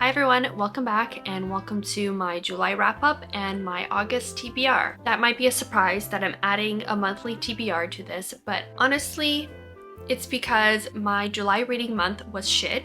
Hi everyone, welcome back and welcome to my July wrap-up and my August TBR. That might be a surprise that I'm adding a monthly TBR to this, but honestly, it's because my July reading month was shit.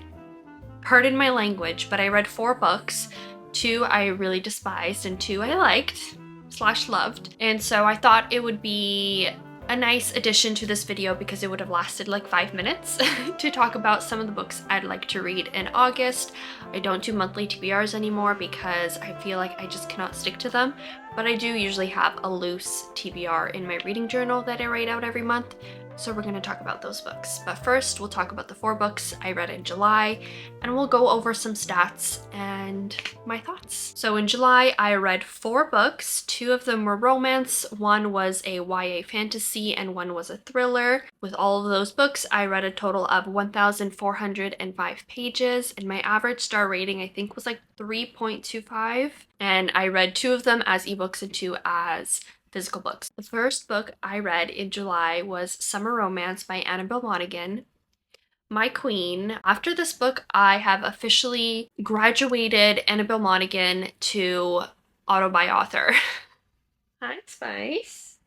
Pardon my language, but I read 4 books. 2 I really despised and 2 I liked / loved. And so I thought it would be a nice addition to this video because it would have lasted like 5 minutes to talk about some of the books I'd like to read in August. I don't do monthly TBRs anymore because I feel like I just cannot stick to them, but I do usually have a loose TBR in my reading journal that I write out every month. So we're going to talk about those books. But first, we'll talk about the 4 books I read in July, and we'll go over some stats and my thoughts. So in July, I read 4 books. 2 of them were romance, 1 was a YA fantasy, and 1 was a thriller. With all of those books, I read a total of 1,405 pages, and my average star rating, I think, was like 3.25. And I read 2 of them as ebooks and 2 as physical books. The first book I read in July was Summer Romance by Annabelle Monaghan, my queen. After this book, I have officially graduated Annabelle Monaghan to auto-buy author. Hi, Spice.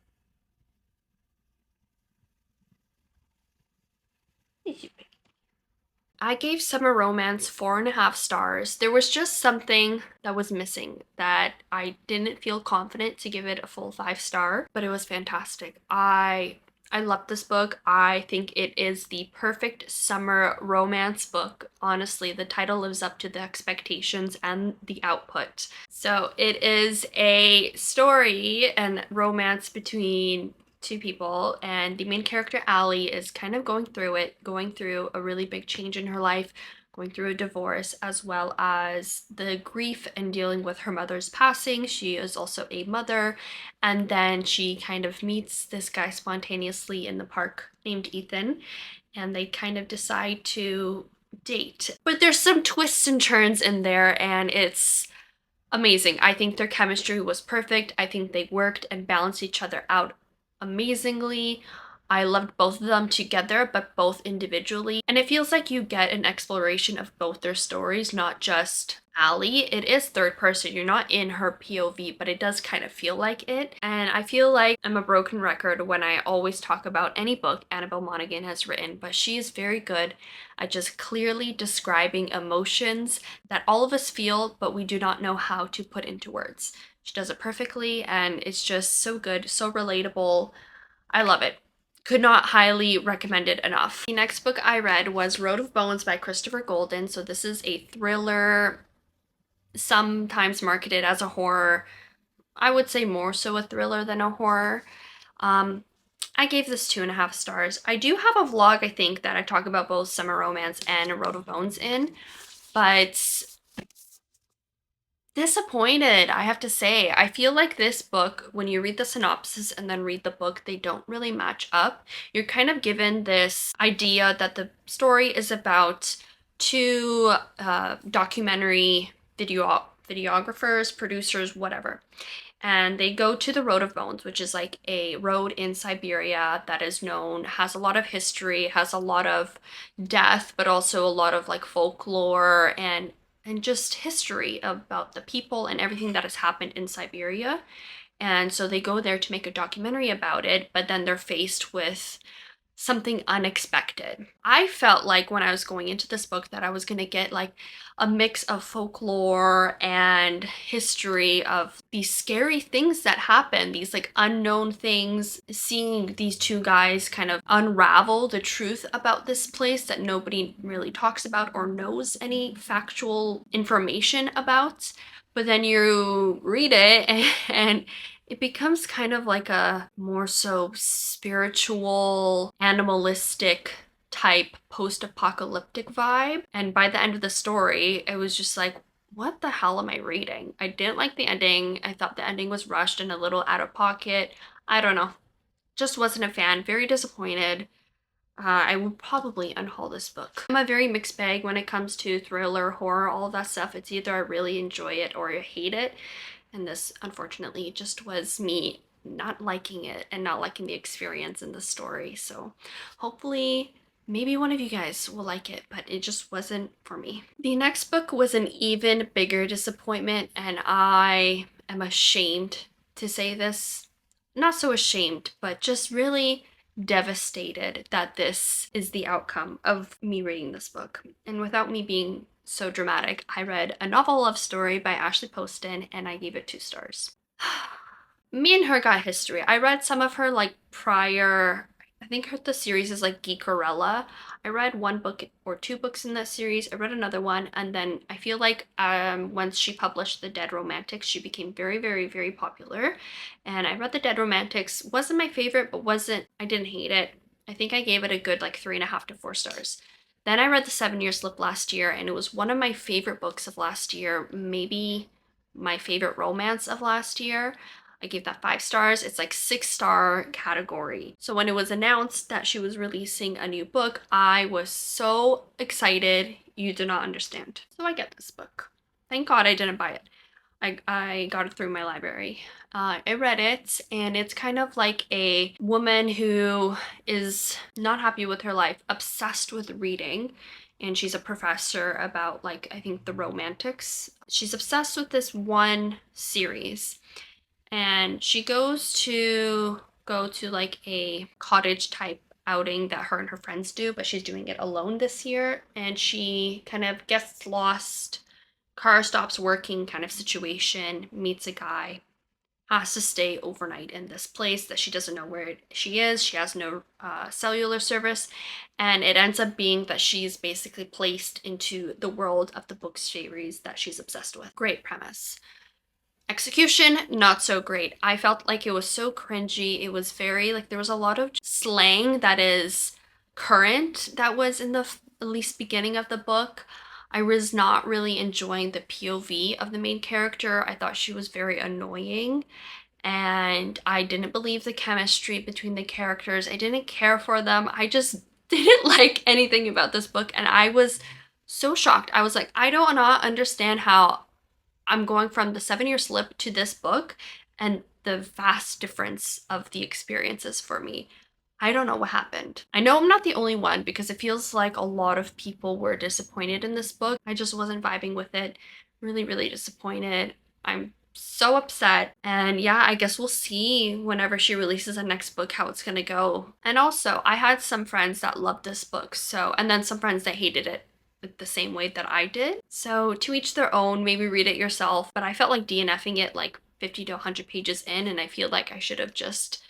I gave Summer Romance 4.5 stars. There was just something that was missing that I didn't feel confident to give it a full 5 star, but it was fantastic. I loved this book. I think it is the perfect summer romance book. Honestly, the title lives up to the expectations and the output. So it is a story and romance between 2 people, and the main character Allie is kind of going through a really big change in her life, going through a divorce, as well as the grief and dealing with her mother's passing. She is also a mother, and then she kind of meets this guy spontaneously in the park named Ethan, and they kind of decide to date. But there's some twists and turns in there, and it's amazing. I think their chemistry was perfect. I think they worked and balanced each other out amazingly. I loved both of them together, but both individually. And it feels like you get an exploration of both their stories, not just Allie. It is third person. You're not in her POV, but it does kind of feel like it. And I feel like I'm a broken record when I always talk about any book Annabelle Monaghan has written, but she is very good at just clearly describing emotions that all of us feel, but we do not know how to put into words. She does it perfectly, and it's just so good, so relatable. I love it. Could not highly recommend it enough. The next book I read was Road of Bones by Christopher Golden. So this is a thriller, sometimes marketed as a horror. I would say more so a thriller than a horror. I gave this 2.5 stars. I do have a vlog, I think, that I talk about both Summer Romance and Road of Bones in, but disappointed, I have to say. I feel like this book, when you read the synopsis and then read the book, they don't really match up. You're kind of given this idea that the story is about 2 documentary videographers, producers, whatever. And they go to the Road of Bones, which is like a road in Siberia that is known, has a lot of history, has a lot of death, but also a lot of like folklore and just history about the people and everything that has happened in Siberia. And so they go there to make a documentary about it, but then they're faced with something unexpected. I felt like when I was going into this book that I was going to get like a mix of folklore and history of these scary things that happen, these like unknown things, seeing these 2 guys kind of unravel the truth about this place that nobody really talks about or knows any factual information about. But then you read it and it becomes kind of like a more so spiritual, animalistic type post-apocalyptic vibe. And by the end of the story, it was just like, what the hell am I reading? I didn't like the ending. I thought the ending was rushed and a little out of pocket. I don't know. Just wasn't a fan. Very disappointed. I would probably unhaul this book. I'm a very mixed bag when it comes to thriller, horror, all of that stuff. It's either I really enjoy it or I hate it. And this, unfortunately, just was me not liking it and not liking the experience in the story. So hopefully maybe one of you guys will like it, but it just wasn't for me. The next book was an even bigger disappointment, and I am ashamed to say this. Not so ashamed, but just really devastated that this is the outcome of me reading this book. And without me being so dramatic, I read A Novel Love Story by Ashley Poston, and I gave it 2 stars. Me and her got history. I read some of her like prior, I think the series is like Geekerella. I read 1 book or 2 books in that series. I read another one, and then I feel like once she published The Dead Romantics, she became very, very, very popular. And I read The Dead Romantics. Wasn't my favorite, but I didn't hate it. I think I gave it a good like 3.5 to 4 stars. Then I read The 7-Year Slip last year, and it was one of my favorite books of last year, maybe my favorite romance of last year. I gave that 5 stars. It's like 6-star category. So when it was announced that she was releasing a new book, I was so excited. You do not understand. So I get this book. Thank God I didn't buy it. I got it through my library. I read it, and it's kind of like a woman who is not happy with her life, obsessed with reading, and she's a professor about like, I think the romantics. She's obsessed with this one series, and she goes to go to like a cottage type outing that her and her friends do, but she's doing it alone this year, and she kind of gets lost, car stops working kind of situation, meets a guy, has to stay overnight in this place that she doesn't know where she is. She has no cellular service, and it ends up being that she's basically placed into the world of the book series that she's obsessed with. Great premise. Execution, not so great. I felt like it was so cringy. It was very, like, there was a lot of slang that is current that was in the at least beginning of the book. I was not really enjoying the POV of the main character. I thought she was very annoying, and I didn't believe the chemistry between the characters. I didn't care for them. I just didn't like anything about this book, and I was so shocked. I was like, I do not understand how I'm going from The 7-Year Slip to this book, and the vast difference of the experiences for me. I don't know what happened. I know I'm not the only one, because it feels like a lot of people were disappointed in this book. I just wasn't vibing with it. Really, really disappointed. I'm so upset. And yeah, I guess we'll see whenever she releases a next book how it's gonna go. And also, I had some friends that loved this book, and then some friends that hated it the same way that I did. So to each their own, maybe read it yourself, but I felt like DNFing it like 50 to 100 pages in, and I feel like I should have just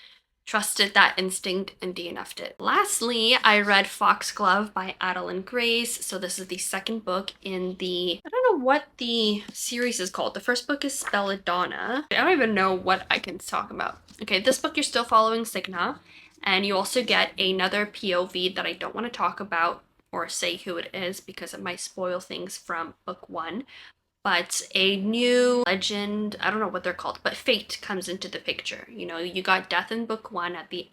trusted that instinct and DNF'd it. Lastly, I read Foxglove by Adeline Grace. So this is the 2nd book in the, I don't know what the series is called. The first book is Belladonna. I don't even know what I can talk about. Okay, this book you're still following Signa, and you also get another POV that I don't want to talk about or say who it is because it might spoil things from book 1. But a new legend, I don't know what they're called, but fate comes into the picture. You know, you got death in book 1 at the...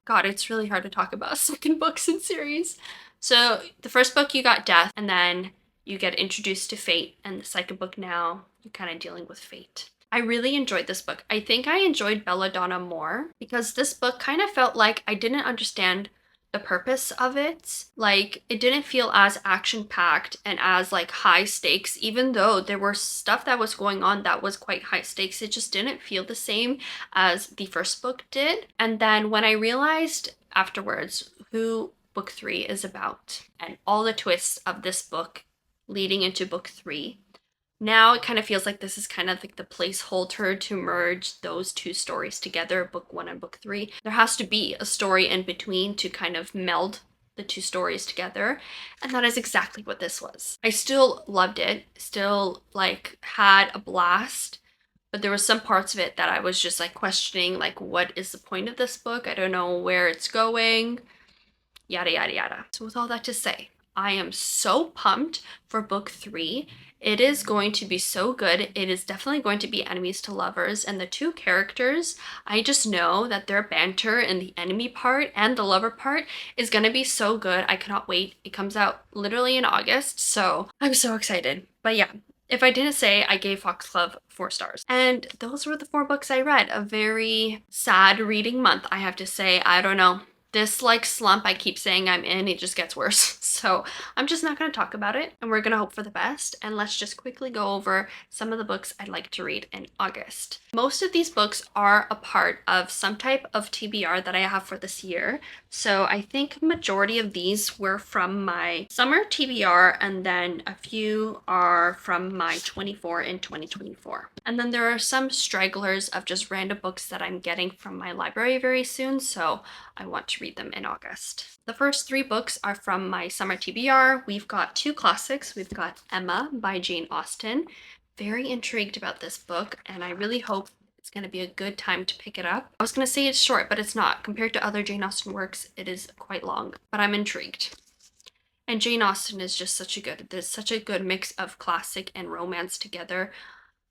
God, it's really hard to talk about 2nd books in series. So the first book you got death, and then you get introduced to fate, and the 2nd book now you're kind of dealing with fate. I really enjoyed this book. I think I enjoyed Belladonna more because this book kind of felt like I didn't understand the purpose of it. Like, it didn't feel as action-packed and as like high stakes, even though there were stuff that was going on that was quite high stakes. It just didn't feel the same as the first book did. And then when I realized afterwards who book 3 is about and all the twists of this book leading into book 3, now it kind of feels like this is kind of like the placeholder to merge those 2 stories together, book 1 and book 3. There has to be a story in between to kind of meld the 2 stories together, and that is exactly what this was. I still loved it, still like had a blast, but there were some parts of it that I was just like questioning, like, what is the point of this book? I don't know where it's going, yada yada yada. So with all that to say, I am so pumped for book 3. It is going to be so good. It is definitely going to be enemies to lovers, and the 2 characters, I just know that their banter in the enemy part and the lover part is going to be so good. I cannot wait. It comes out literally in August, so I'm so excited. But yeah, if I didn't say, I gave Foxglove 4 stars. And those were the 4 books I read. A very sad reading month, I have to say. I don't know. this like slump I keep saying I'm in, it just gets worse. So I'm just not going to talk about it, and we're going to hope for the best. And let's just quickly go over some of the books I'd like to read in August. Most of these books are a part of some type of TBR that I have for this year. So I think majority of these were from my summer TBR, and then a few are from my 24 and 2024. And then there are some stragglers of just random books that I'm getting from my library very soon, so I want to read them in August. The first 3 books are from my summer TBR. We've got 2 classics. We've got Emma by Jane Austen. Very intrigued about this book, and I really hope it's going to be a good time to pick it up. I was going to say it's short, but it's not. Compared to other Jane Austen works, it is quite long, but I'm intrigued. And Jane Austen is just there's such a good mix of classic and romance together.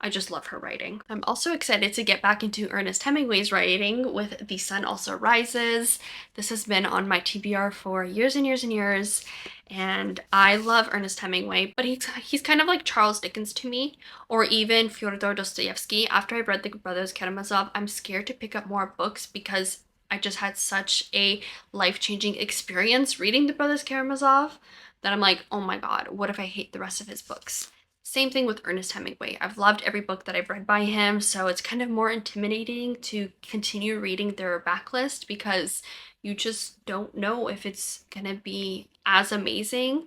I just love her writing. I'm also excited to get back into Ernest Hemingway's writing with The Sun Also Rises. This has been on my TBR for years and years and years, and I love Ernest Hemingway, but he's kind of like Charles Dickens to me, or even Fyodor Dostoevsky. After I've read The Brothers Karamazov, I'm scared to pick up more books because I just had such a life-changing experience reading The Brothers Karamazov that I'm like, oh my god, what if I hate the rest of his books? Same thing with Ernest Hemingway. I've loved every book that I've read by him, so it's kind of more intimidating to continue reading their backlist because you just don't know if it's gonna be as amazing,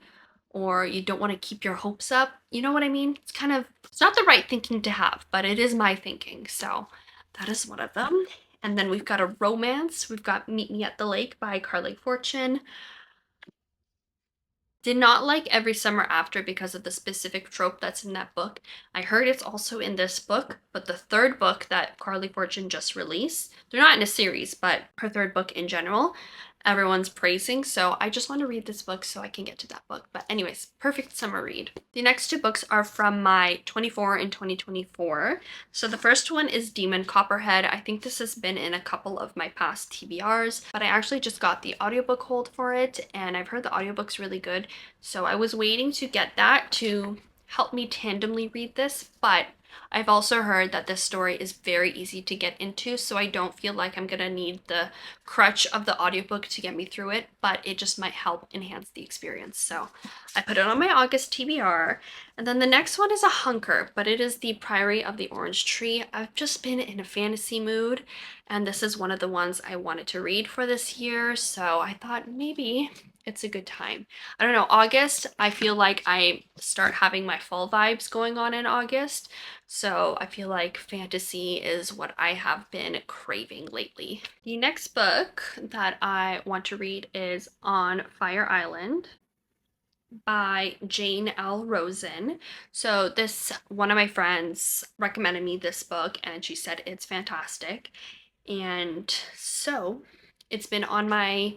or you don't want to keep your hopes up. You know what I mean? It's not the right thinking to have, but it is my thinking, so that is one of them. And then we've got a romance. We've got Meet Me at the Lake by Carly Fortune. Did not like Every Summer After because of the specific trope that's in that book. I heard it's also in this book, but the third book that Carly Fortune just released, they're not in a series, but her third book in general, everyone's praising, so I just want to read this book so I can get to that book. But anyways, perfect summer read. The next 2 books are from my 24 and 2024. So the first one is Demon Copperhead. I think this has been in a couple of my past TBRs, but I actually just got the audiobook hold for it, and I've heard the audiobook's really good, so I was waiting to get that to help me tandemly read this, but I've also heard that this story is very easy to get into, so I don't feel like I'm gonna need the crutch of the audiobook to get me through it, but it just might help enhance the experience. So I put it on my August TBR. And then the next one is a hunker, but it is The Priory of the Orange Tree. I've just been in a fantasy mood, and this is one of the ones I wanted to read for this year, so I thought maybe it's a good time. I don't know, August, I feel like I start having my fall vibes going on in August, so I feel like fantasy is what I have been craving lately. The next book that I want to read is On Fire Island by Jane L. Rosen. So this, one of my friends recommended me this book, and she said it's fantastic. And so it's been on my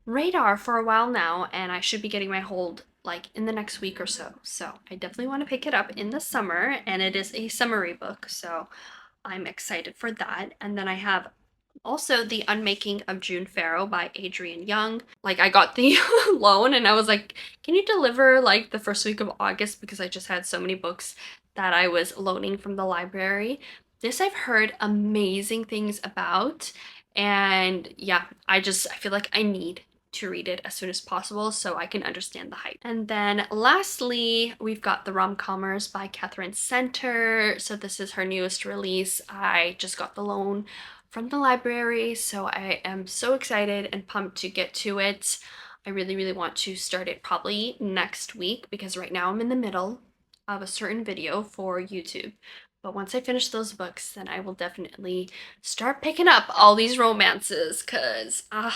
radar for a while now, and I should be getting my hold like in the next week or so. So I definitely want to pick it up in the summer, and it is a summary book, so I'm excited for that. And then I have also The Unmaking of June Farrow by Adrienne Young. Like, I got the loan and I was like, can you deliver like the first week of August, because I just had so many books that I was loaning from the library. This I've heard amazing things about, and yeah, I feel like I need to read it as soon as possible so I can understand the hype. And then lastly, we've got The Rom-Commers by Catherine Center. So this is her newest release. I just got the loan from the library, so I am so excited and pumped to get to it. I really, really want to start it probably next week, because right now I'm in the middle of a certain video for YouTube. But once I finish those books, then I will definitely start picking up all these romances, because I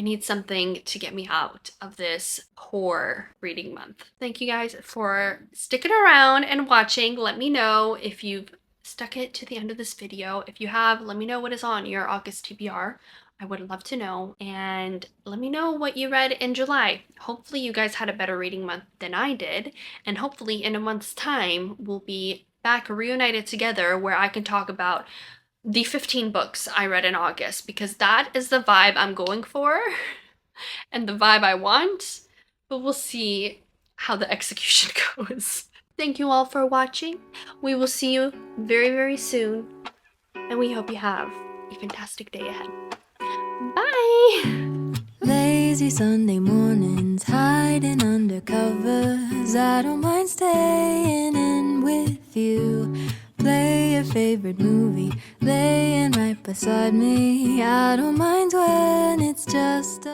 need something to get me out of this poor reading month. Thank you guys for sticking around and watching. Let me know if you've stuck it to the end of this video. If you have, let me know what is on your August TBR. I would love to know. And let me know what you read in July. Hopefully you guys had a better reading month than I did. And hopefully in a month's time, we'll be back reunited together where I can talk about the 15 books I read in August, because that is the vibe I'm going for and the vibe I want, but we'll see how the execution goes. Thank you all for watching. We will see you very, very soon, and we hope you have a fantastic day ahead. Bye! Lazy Sunday mornings, hiding under covers. I don't mind staying in with you. Play your favorite movie, laying right beside me. I don't mind when it's just